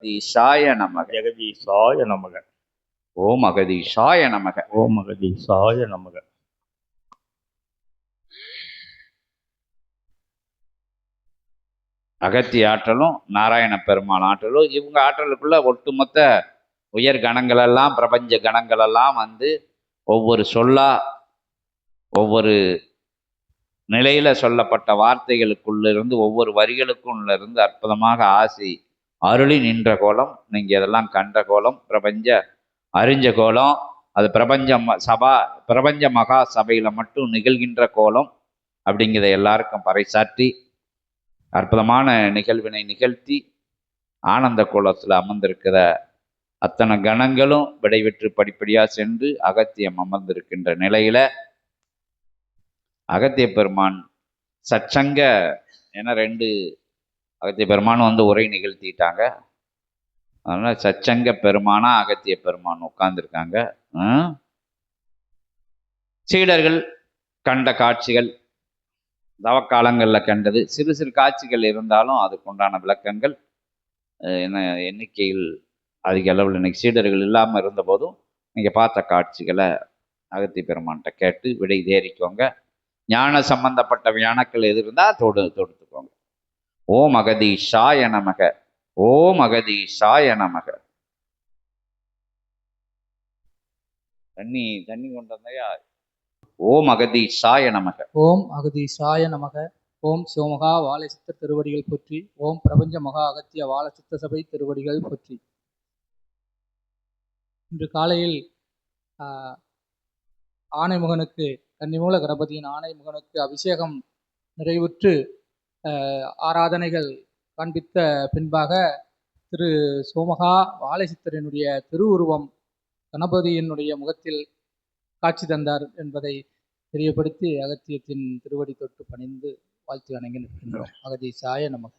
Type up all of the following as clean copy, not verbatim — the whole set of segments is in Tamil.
ஈசாய நமக. ஜெகதீசாய நமக. ஓம் அகதீஷாய நமக. ஓம் அகதீசாய நமக. அகத்திய ஆற்றலும் நாராயண பெருமாள் ஆற்றலும் இவங்க ஆற்றலுக்குள்ள ஒட்டுமொத்த உயர் கணங்களெல்லாம் பிரபஞ்ச கணங்களெல்லாம் வந்து ஒவ்வொரு சொல்லா ஒவ்வொரு நிலையில சொல்லப்பட்ட வார்த்தைகளுக்குள்ளிருந்து ஒவ்வொரு வரிகளுக்குள்ள இருந்து அற்புதமாக ஆசி அருளி நின்ற கோலம். நீங்க இதெல்லாம் கண்ட கோலம், பிரபஞ்ச அறிஞ்ச கோலம். அது பிரபஞ்ச மகா சபையில மட்டும் நிகழ்கின்ற கோலம் அப்படிங்கிறத எல்லாருக்கும் பறைசாற்றி அற்புதமான நிகழ்வினை நிகழ்த்தி ஆனந்த கோலத்தில் அமர்ந்திருக்கிற அத்தனை கணங்களும் விடைபெற்று படிப்படியாக சென்று அகத்தியம் அமர்ந்திருக்கின்ற நிலையில அகத்திய பெருமான் சச்சங்க என 2 அகத்திய பெருமான் வந்து உரை நிகழ்த்திட்டாங்க. அதனால சச்சங்க பெருமானா அகத்திய பெருமான் உட்கார்ந்துருக்காங்க. சீடர்கள் கண்ட காட்சிகள் தவக்காலங்களில் கண்டது சிறு சிறு காட்சிகள் இருந்தாலும் அதுக்குண்டான விளக்கங்கள் எண்ணிக்கையில் அதிக அளவில் இன்னைக்கு சீடர்கள் இல்லாமல் இருந்த போதும் நீங்கள் பார்த்த காட்சிகளை அகத்திய பெருமான்கிட்ட கேட்டு விடை தேறிக்கோங்க. ஞான சம்பந்தப்பட்ட வியானக்கள் எது இருந்தால் தொடுத்துக்கோங்க. ஓம் அகதீஷாய நமக. ஓம் அகதீஷாய நமக. தண்ணி கொண்டு வந்தையா? ஓம் அகதீஷாய நமக. ஓம் அகதீஷாய நமக. ஓம் சிவமகா வாழைச்சித்தர் திருவடிகள் போற்றி. ஓம் பிரபஞ்ச மகா அகத்திய வாழைச்சித்த சபை திருவடிகள் போற்றி. இன்று காலையில் ஆனைமுகனுக்கு கன்னிமூல கணபதியின் ஆனைமுகனுக்கு அபிஷேகம் நிறைவுற்று ஆராதனைகள் காண்பித்த பின்பாக திரு சோமகா வாழைச்சித்தரினுடைய திருவுருவம் கணபதியினுடைய முகத்தில் காட்சி தந்தார் என்பதை தெரியப்படுத்தி அகத்தியத்தின் திருவடி தொட்டு பணிந்து வாழ்த்து வணங்கி நிற்கின்றோம். அகதீசாய நமக.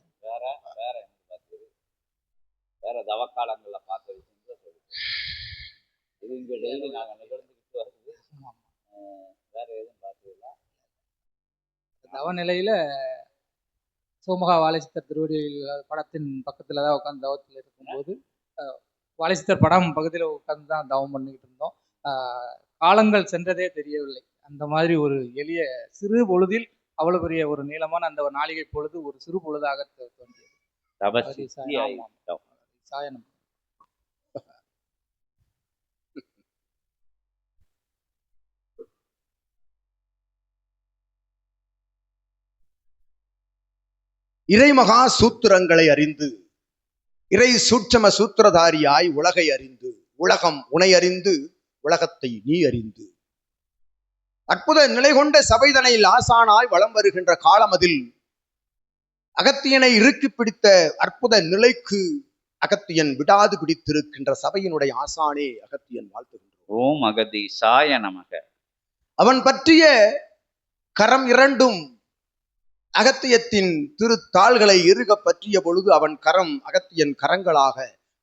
வேற தவக்காலங்களில் பார்த்த விஷயம் இது இங்கே டெய்லி நாங்கள் நிகழ்ந்துக்கிட்டு வருது. வேற எதுவும் பார்த்தீங்களா? தவநிலையில சோமகா வாழைச்சித்தர் திருவடி படத்தின் பக்கத்துல தான் உட்காந்து தவத்தில் இருக்கும்போது வாழைச்சித்தர் படம் பக்கத்தில் உட்காந்து தான் தவம் பண்ணிக்கிட்டு இருந்தோம். காலங்கள் சென்றதே தெரியவில்லை. அந்த மாதிரி ஒரு எளிய சிறு பொழுதில் அவ்வளவு பெரிய ஒரு நீளமான அந்த ஒரு நாளிகை பொழுது ஒரு சிறு பொழுதாக தோன்றியது. இறைமகா சூத்திரங்களை அறிந்து இறை சூட்சம சூத்திரதாரியாய் உலகை அறிந்து உலகம் உனை அறிந்து உலகத்தை நீ அறிந்து அற்புத நிலை கொண்ட சபைதனையில் ஆசானாய் வலம் வருகின்ற காலமதில் அகத்தியனை இறுக்கி பிடித்த அற்புத நிலைக்கு அகத்தியன் விடாது பிடித்திருக்கின்ற சபையினுடைய ஆசானே அகத்தியன் வாழ்த்துகின்றோம். ஓம் அகதீஷாய நமக. அவன் பற்றிய கரம் 2 அகத்தியத்தின் திருத்தாள்களை இறுக பற்றிய பொழுது அவன் கரம் அகத்தியன் கரங்களாக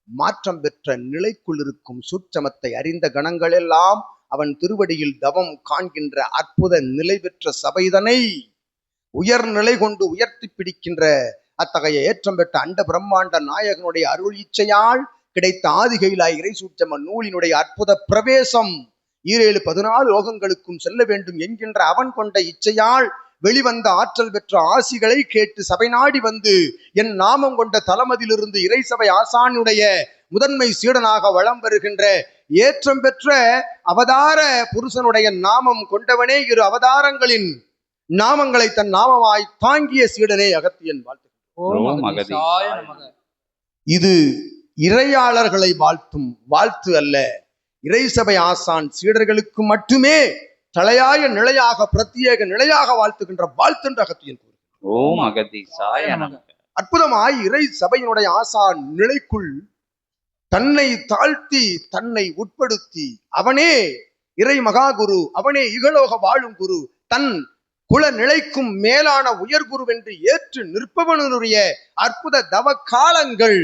மாற்றம் பெற்ற நிலைக்குள் இருக்கும் சூட்சமத்தை அறிந்த கணங்கள் எல்லாம் அவன் திருவடியில் தவம் காண்கின்ற அற்புத நிலை பெற்ற சபைதனை உயர்நிலை கொண்டு உயர்த்தி பிடிக்கின்ற அத்தகைய ஏற்றம் பெற்ற அண்ட பிரம்மாண்ட நாயகனுடைய அருள் இச்சையால் கிடைத்த ஆதிகையிலாய் இறை சூட்சம நூலினுடைய அற்புத பிரவேசம் 17 லோகங்களுக்கும் செல்ல வேண்டும் என்கின்ற அவன் கொண்ட இச்சையால் வெளிவந்த ஆற்றல் பெற்ற ஆசிகளை கேட்டு சபை நாடி வந்து என் நாமம் கொண்ட தலமதிலிருந்து இறை சபை ஆசானுடைய முதன்மை சீடனாக வலம் வருகின்ற ஏற்றம் பெற்ற அவதார புருஷனுடைய நாமம் கொண்டவனே 2 அவதாரங்களின் நாமங்களை தன் நாமமாய் தாங்கிய சீடனே அகத்தியன் வாழ்த்து. இது இறையாளர்களை வாழ்த்தும் வாழ்த்து அல்ல. இறை சபை ஆசான் சீடர்களுக்கு மட்டுமே தலையாய நிலையாக பிரத்யேக நிலையாக வாழ்த்துகின்ற வாழ்த்துன்ற அகத்தியன் அற்புதமாய் இறை சபையினுடைய ஆசான் நிலைக்குள் தன்னை தாழ்த்தி தன்னை உட்படுத்தி அவனே இறை மகாகுரு, அவனே இகலோக வாழும் குரு, தன் குல நிலைக்கும் மேலான உயர்குருவென்று ஏற்று நிற்பவனுடைய அற்புத தவ காலங்கள்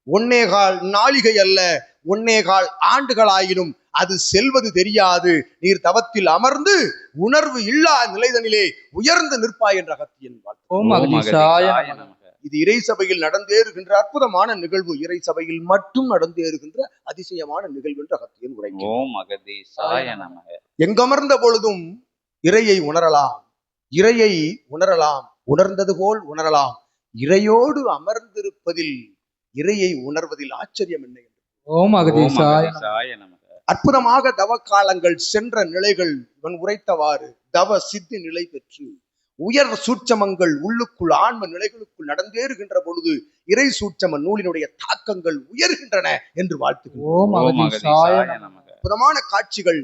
1.25 நாளிகை அல்ல, 1.25 ஆண்டுகளாயினும் அது செல்வது தெரியாது. நீர் தவத்தில் அமர்ந்து உணர்வு இல்லா நிலைதனிலே உயர்ந்து நிற்பாய் என்ற அகத்தியன் வாழ்த்து. இது இறை சபையில் நடந்தேறுகின்ற அற்புதமான நிகழ்வு, இறை சபையில் மட்டும் நடந்தேறுகின்ற அதிசயமான நிகழ்வு என்று அகத்தியன் உரைக்கிறார். ஓம் அகதீசாய நமக. எங்கமர்ந்த பொழுதும் இறையை உணரலாம், இறையை உணரலாம், உணர்ந்தது போல் உணரலாம். இறையோடு அமர்ந்திருப்பதில், இறையை உணர்வதில் ஆச்சரியம் என்ன? ஓம் ஓம் அகதீசாய அகதீசாய நமக. அற்புதமாக தவ காலங்கள் சென்ற நிலைகள் இவன் உரைத்தவாறு தவ சித்தி நிலை பெற்று உயர் சூட்சமங்கள் உள்ளுக்குள் ஆன்ம நிலைகளுக்குள் நடந்தேறுகின்ற பொழுது இறை சூட்சம நூலினுடைய தாக்கங்கள் உயர்கின்றன என்று வாழ்த்துகிறோம். ஓம் ஓம் அகதீசாய அகதீசாய நமக. அற்புதமான காட்சிகள்,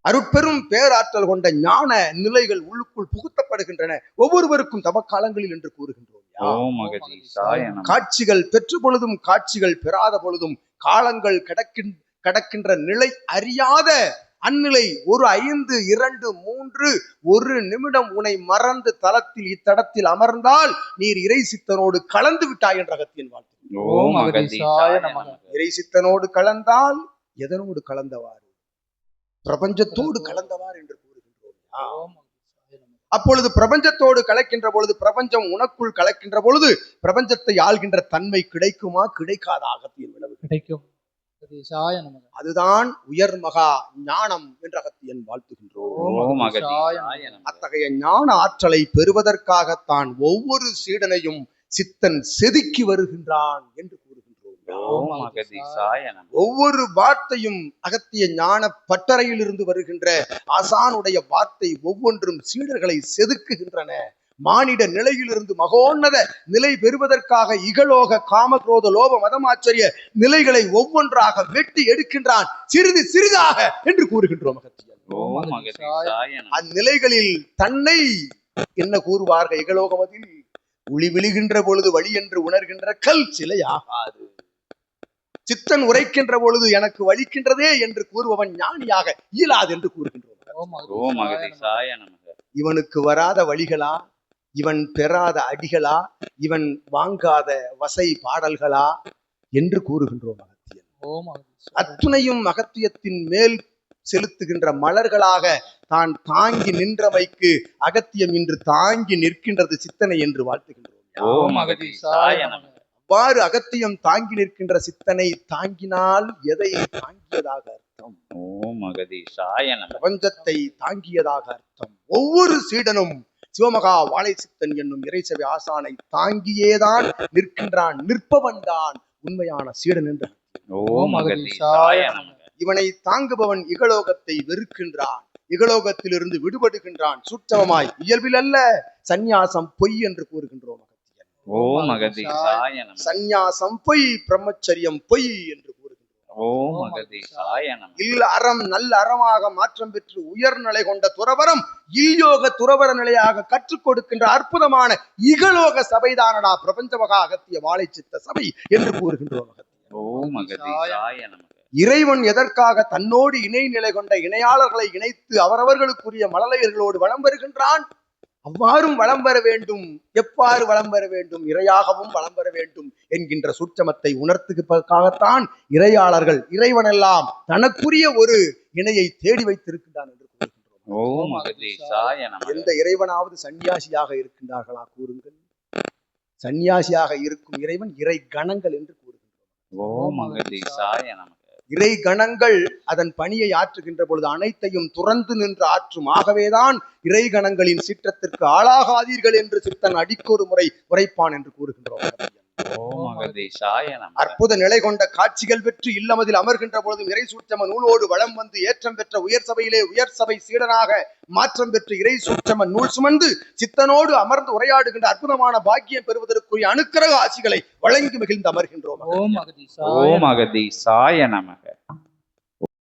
அருட்பெரும் பேராற்றல் கொண்ட ஞான நிலைகள் உள்ளுக்குள் புகுத்தப்படுகின்றன ஒவ்வொருவருக்கும் தவ காலங்களில் என்று கூறுகின்றோம். ஓம் அகதீசாய நமக. காட்சிகள் பெற்ற பொழுதும் காட்சிகள் பெறாத பொழுதும் காலங்கள் கடக்கின்ற நிலை அறியாத அந்நிலை, ஒரு 5, 2, 3 1 நிமிடம் உனை மறந்து தலத்தில் இத்தடத்தில் அமர்ந்தால் நீர் இறை சித்தனோடு கலந்து விட்டாய் என்ற அகத்தியன் வாழ்த்து. ஓம் அகதீசாய நமக. இறை சித்தனோடு கலந்தால் எதனோடு கலந்தவாறு? பிரபஞ்சத்தோடு கலந்தவாறு என்று கூறுகின்றோம். ஓம் அகதீசாய நமக. அப்பொழுது பிரபஞ்சத்தோடு கலக்கின்ற பொழுது, பிரபஞ்சம் உனக்குள் கலக்கின்ற பொழுது பிரபஞ்சத்தை ஆள்கின்ற தன்மை கிடைக்குமா கிடைக்காத அகத்தியன் விளைவு கிடைக்கும். அகதீசாய நமக. அதுதான் உயர் மகா ஞானம் என்ற அகத்தியன் வாழ்த்துகின்றோம். ஓம் அகதீசாய நமக. அத்தகைய ஞான ஆற்றலை பெறுவதற்காகத்தான் ஒவ்வொரு சீடனையும் சித்தன் செதுக்கி வருகின்றான் என்று கூறுகின்றோம். ஓம் அகதீசாய நமக. ஒவ்வொரு வார்த்தையும் அகத்திய ஞான பட்டறையில் இருந்து வருகின்ற ஆசானுடைய வார்த்தை ஒவ்வொன்றும் சீடர்களை செதுக்குகின்றன. மானிட நிலையிலிருந்து மகோன்னத நிலை பெறுவதற்காக இகலோக காமக்ரோத லோப மதமாச்சரிய நிலைகளை ஒவ்வொன்றாக வெட்டி எடுக்கின்றான், சிறிது சிறிதாக என்று கூறுகின்றோம் அகத்தியன். ஓம் அகதீசாய நமக. அந்நிலைகளில் தன்னை என்ன கூறுவார்கள்? இகலோகமதில் ஒளி விழுகின்ற பொழுது வழி என்று உணர்கின்ற கல் சிலையாகாது. சித்தன் உரைக்கின்ற பொழுது எனக்கு வலிக்கின்றதே என்று கூறுபவன் ஞானியாக இயலாது என்று கூறுகின்றோம். ஓம் அகதீசாய நமக. இவனுக்கு வராத வழிகளா, இவன் பெறாத அடிகளா, இவன் வாங்காத வசை பாடல்களா என்று கூறுகின்றோம் அகத்தியன். ஓம் அகதீசாய. அத்துணையும் அகத்தியத்தின் மேல் செலுத்துகின்ற மலர்களாக தான் தாங்கி நின்றமைக்கு அகத்தியம் இன்று தாங்கி நிற்கின்றது சித்தனை என்று வாழ்த்துகின்றோம். ஓம் அகதீசாய நமக. அவ்வாறு அகத்தியம் தாங்கி நிற்கின்ற சித்தனை தாங்கினால் எதை தாங்கியதாக அர்த்தம்? ஓம் அகதீசாய நமக. பிரபஞ்சத்தை தாங்கியதாக அர்த்தம். ஒவ்வொரு சீடனும் சிவமகா வாழை சித்தன் என்னும் இறைசபை ஆசானை தாங்கியேதான் நிற்கின்றான். நிற்பவன் தான் உண்மையான சீடன் என்று. ஓம் அகதீசாய நமக. இவனை தாங்குபவன் இகலோகத்தை வெறுக்கின்றான், இகலோகத்திலிருந்து விடுபடுகின்றான். சூட்சமமாய் இயல்பில் அல்ல, சந்நியாசம் பொய் என்று கூறுகின்றோம் அகத்தியன். ஓம் அகதீசாய நமக. சந்நியாசம் பொய், பிரம்மச்சரியம் பொய் என்று கூறுகின்றோம். ஓம் அகதீசாய நமக. இல் அறம் நல்ல அறமாக மாற்றம் பெற்று உயர்நிலை கொண்ட துறவரம் இல்யோக துறவர நிலையாக கற்றுக் கொடுக்கின்ற அற்புதமான இகலோக சபைதானடா பிரபஞ்ச மகா அகத்திய வாழை சித்த சபை என்று கூறுகின்றோம். ஓம் அகதீசாய நமக. இறைவன் எதற்காக தன்னோடு இணை நிலை கொண்ட இணையாளர்களை இணைத்து அவரவர்களுக்குரிய மழலையர்களோடு வலம் வருகின்றான்? அவ்வாறும் வலம் பெற வேண்டும். எவ்வாறு வலம் பெற வேண்டும்? இறையாகவும் வலம் பெற வேண்டும் என்கின்ற சூட்சமத்தை உணர்த்துவதற்காகத்தான் இறையாளர்கள் இறைவனெல்லாம் தனக்குரிய ஒரு இணையை தேடி வைத்திருக்கின்றான் என்று கூறுகின்றோம். ஓம் அகதீசாய நமக. எந்த இறைவனாவது சன்னியாசியாக இருக்கின்றார்களா? கூறுங்கள். சன்னியாசியாக இருக்கும் இறைவன் இறை கணங்கள் என்று கூறுகின்றோம். ஓம் அகதீசாய நமக. இறை கணங்கள் அதன் பணியை ஆற்றுகின்ற பொழுது அனைத்தையும் துறந்து நின்று ஆற்றும். ஆகவேதான் இறை கணங்களின் சீற்றத்திற்கு ஆளாகாதீர்கள் என்று சித்தன் அடிக்கொரு முறை உரைப்பான் என்று கூறுகின்றோம். ஓம் அகதீசாய நமக. அற்புத நிலை கொண்ட காட்சிகள் பெற்று இல்லமதில் அமர்கின்ற பொழுதும் இறை சூட்சம நூலோடு வளம் வந்து ஏற்றம் பெற்ற உயர் சபையிலே உயர் சபை சீடனாக மாற்றம் பெற்று இறை சூட்சம நூல் சுமந்து சித்தனோடு அமர்ந்து உரையாடுகின்ற அற்புதமான பாக்கியம் பெறுவதற்குரிய அனுக்கிரக ஆசிகளை வழங்கி மகிழ்ந்து அமர்கின்றோம். ஓம் அகதீசாய. ஓம் அகதீசாய நமக.